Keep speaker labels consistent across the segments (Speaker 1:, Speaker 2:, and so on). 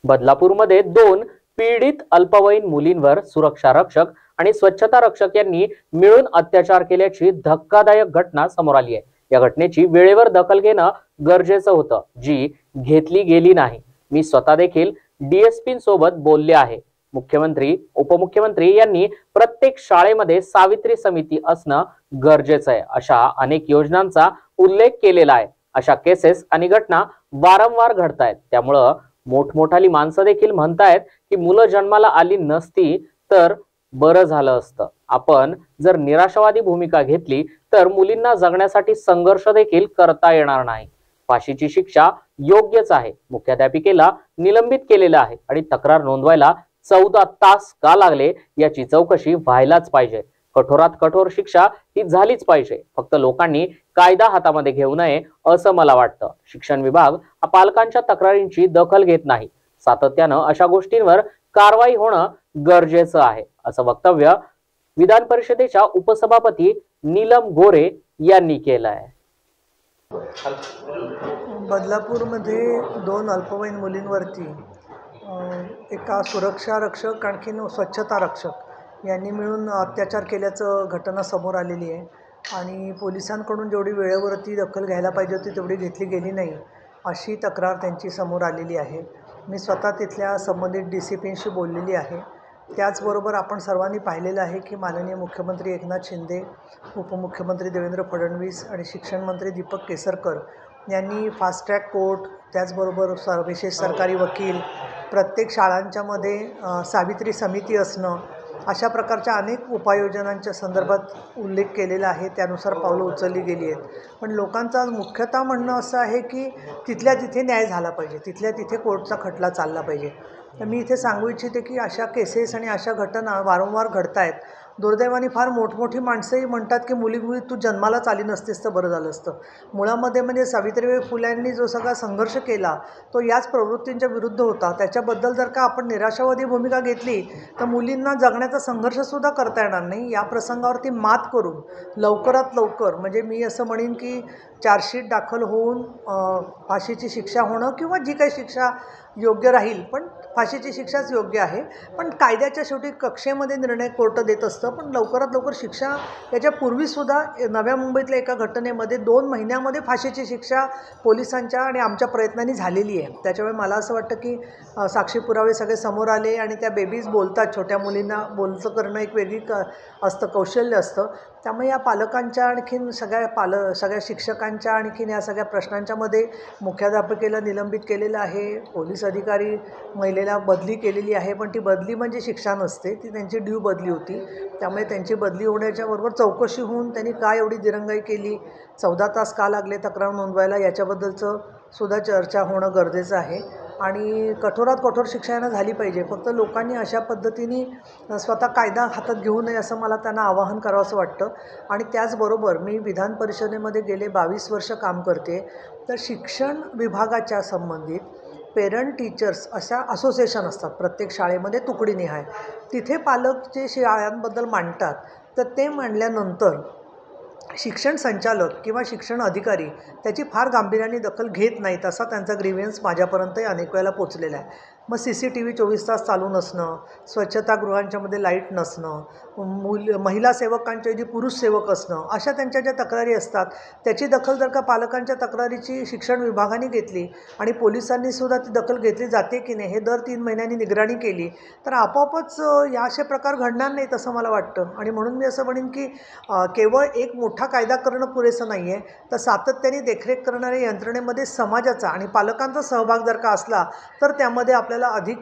Speaker 1: बदलापूरमध्ये दोन पीडित अल्पवयीन मुलींवर सुरक्षा रक्षक आणि स्वच्छता रक्षक यांनी मिळून अत्याचार केल्याची धक्कादायक घटना समोर आली आहे। या घटनेची वेळेवर दखल घेणं गरजेचं होतं, जी घेतली गेली नाही। मी स्वतः देखील डीएसपी सोबत बोलले आहे। मुख्यमंत्री, उपमुख्यमंत्री यांनी प्रत्येक शाळेमध्ये सावित्री समिती असणं गरजेचं आहे, अशा अनेक योजनांचा उल्लेख केलेला आहे। अशा केसेस आणि घटना वारंवार घडतायत, त्यामुळं मोठमोठाली माणसं देखील म्हणतायत की मुलं जन्माला आली नसती तर बरं झालं असतं। आपण जर निराशावादी भूमिका घेतली तर मुलींना जगण्यासाठी संघर्ष देखील करता येणार नाही। फाशीची शिक्षा योग्यच आहे। मुख्याध्यापिकेला निलंबित केलेलं आहे आणि तक्रार नोंदवायला 14 तास का लागले याची चौकशी व्हायलाच पाहिजे। कठोरात कठोर शिक्षा ही झालीच पाहिजे। फक्त लोकांनी कायदा हातामध्ये घेऊ नये असं मला वाटतं। शिक्षण विभाग हा पालकांच्या तक्रारींची दखल घेत नाही। सातत्यानं अशा गोष्टींवर कारवाई होणं गरजेचं आहे, असं वक्तव्य विधान परिषदेच्या उपसभापती नीलम गोरे यांनी केलं आहे।
Speaker 2: बदलापूरमध्ये दोन अल्पवयीन मुलींवरती एका सुरक्षा रक्षक आणखीन स्वच्छता रक्षक यांनी मिळून अत्याचार केल्याचं घटना समोर आलेली आहे आणि पोलिसांकडून जेवढी वेळेवरती दखल घ्यायला पाहिजे होती तेवढी घेतली गेली नाही, अशी तक्रार त्यांची समोर आलेली आहे। मी स्वतः तिथल्या संबंधित DCPशी बोललेली आहे। त्याचबरोबर आपण सर्वांनी पाहिलेलं आहे की माननीय मुख्यमंत्री एकनाथ शिंदे, उपमुख्यमंत्री देवेंद्र फडणवीस आणि शिक्षण मंत्री दीपक केसरकर यांनी फास्ट ट्रॅक कोर्ट, त्याचबरोबर विशेष सरकारी वकील, प्रत्येक शाळांच्यामध्ये सावित्री समिती असणं, अशा प्रकारच्या अनेक उपाययोजनांच्या संदर्भात उल्लेख केलेला आहे। त्यानुसार पावलं उचलली गेली आहेत। पण लोकांचं मुख्यतः म्हणणं असं आहे की तिथल्या तिथे न्याय झाला पाहिजे, तिथल्या तिथे कोर्टचा खटला चालला पाहिजे। तर मी इथे सांगू इच्छिते की अशा केसेस आणि अशा घटना वारंवार घडत आहेत। दुर्दैवाने फार मोठमोठी माणसंही म्हणतात की मुली तू जन्मालाच आली नसतीस तर बरं झालं असतं। मुळामध्ये म्हणजे सावित्रीबाई फुल्यांनी जो सगळा संघर्ष केला तो याच प्रवृत्तींच्या विरुद्ध होता। त्याच्याबद्दल जर का आपण निराशावादी भूमिका घेतली तर मुलींना जगण्याचा संघर्षसुद्धा करता येणार नाही। या प्रसंगावरती मात करून लवकरात लवकर, म्हणजे मी असं म्हणेन की चार्जशीट दाखल होऊन फाशीची शिक्षा होणं किंवा जी काही शिक्षा योग्य राहील, पण फाशीची शिक्षाच योग्य आहे। पण कायद्याच्या शेवटी कक्षेमध्ये निर्णय कोर्ट देत असतं, पण लवकरात लवकर शिक्षा। याच्यापूर्वीसुद्धा नव्या मुंबईतल्या एका घटनेमध्ये 2 महिन्यामध्ये फाशीची शिक्षा पोलिसांच्या आणि आमच्या प्रयत्नांनी झालेली आहे। त्याच्यामुळे मला असं वाटतं की साक्षी पुरावे सगळे समोर आले आणि त्या बेबीज बोलतात। छोट्या मुलींना बोलचं करणं एक वेगळी असतं, कौशल्य असतं। त्यामुळे या पालकांच्या आणखीन सगळ्या शिक्षकांच्या आणखीन या सगळ्या प्रश्नांच्यामध्ये मुख्याध्यापिकेला निलंबित केलेलं आहे, पोलीस अधिकारी महिलेला बदली केलेली आहे। पण ती बदली म्हणजे शिक्षा नसते, ती त्यांची ड्यू बदली होती। त्यामुळे त्यांची बदली होण्याच्या बरोबर चौकशी होऊन त्यांनी काय एवढी दिरंगाई केली, 14 तास का लागले तक्रार नोंदवायला, याच्याबद्दलचं सुद्धा चर्चा होणं गरजेचं आहे। आणि कठोरात कठोर शिक्षा यांना झाली पाहिजे। फक्त लोकांनी अशा पद्धतीने स्वतः कायदा हातात घेऊ नये असं मला त्यांना आवाहन करावंसं वाटतं। आणि त्याचबरोबर मी विधान परिषदेमध्ये गेले 22 वर्ष काम करते, तर शिक्षण विभागाच्या संबंधित पेरंट टीचर्स अशा असोसिएशन असतात प्रत्येक शाळेमध्ये तुकडीनिहाय। तिथे पालक जे शाळांबद्दल मांडतात, तर ते मांडल्यानंतर शिक्षण संचालक किंवा शिक्षण अधिकारी त्याची फार गांभीर्याने दखल घेत नाहीत, असा त्यांचा ग्रीव्हन्स माझ्यापर्यंतही अनेक वेळेला पोचलेला आहे। मग CCTV 24 तास चालू नसणं, स्वच्छतागृहांच्यामध्ये लाईट नसणं, महिला सेवकांच्या ऐवजी पुरुष सेवक असणं, अशा त्यांच्या ज्या तक्रारी असतात त्याची दखल जर का पालकांच्या तक्रारीची शिक्षण विभागाने घेतली आणि पोलिसांनी सुद्धा ती दखल घेतली जाते की नाही हे दर 3 महिन्यांनी निगराणी केली तर आपोआपच या असे प्रकार घडणार नाहीत असं मला वाटतं। आणि म्हणून मी असं म्हणेन की केवळ एक मोठा कायदा करणं पुरेसं नाही आहे, तर सातत्याने देखरेख करणाऱ्या यंत्रणेमध्ये समाजाचा आणि पालकांचा सहभाग जर का असला तर त्यामध्ये आपल्याला अधिक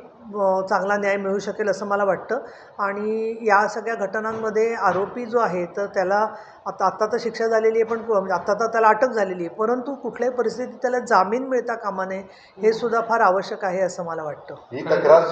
Speaker 2: चांगला न्याय मिळू शकेल असं मला वाटतं। आणि या सगळ्या घटनांमध्ये आरोपी जो आहे तर त्याला आता तर शिक्षा झालेली आहे, पण आता तर त्याला अटक झालेली आहे, परंतु कुठल्याही परिस्थितीत त्याला जामीन मिळता कामा नये हे सुद्धा फार आवश्यक आहे असं मला वाटतं।